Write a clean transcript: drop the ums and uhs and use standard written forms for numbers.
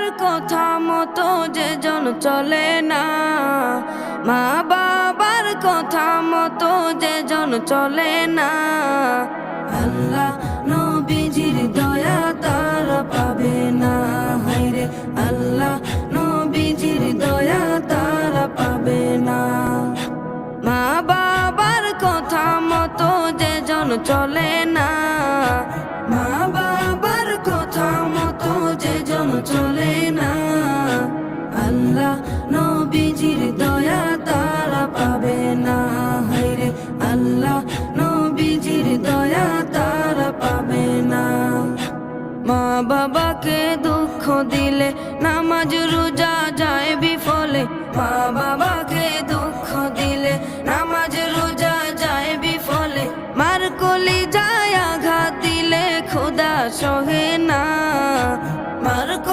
বাবার কথা মতো যে জন চলে না, মা বাবার কথা মতো যে জন চলে না, আল্লাহ নবীজির দয়া তারা পাবে না। হায়রে আল্লাহ নবীজির দয়া তারা পাবে না। মা বাবার কথা মতো যে জন চলে না, মা বাবার কথা মতো যে জন চলে না, আল্লাহ নবীজির দয়া তারা পাবে না। হায়রে আল্লাহ নবীজির দয়া তারা পাবে না। মা বাবাকে দুঃখ দিলে নামাজ রোজা যায় বিফলে, মা বাবাকে দুঃখ দিলে নামাজ রোজা যায় বিফলে, মার কলি যায় আঘাত দিলে খোদা সহে না, মার কলি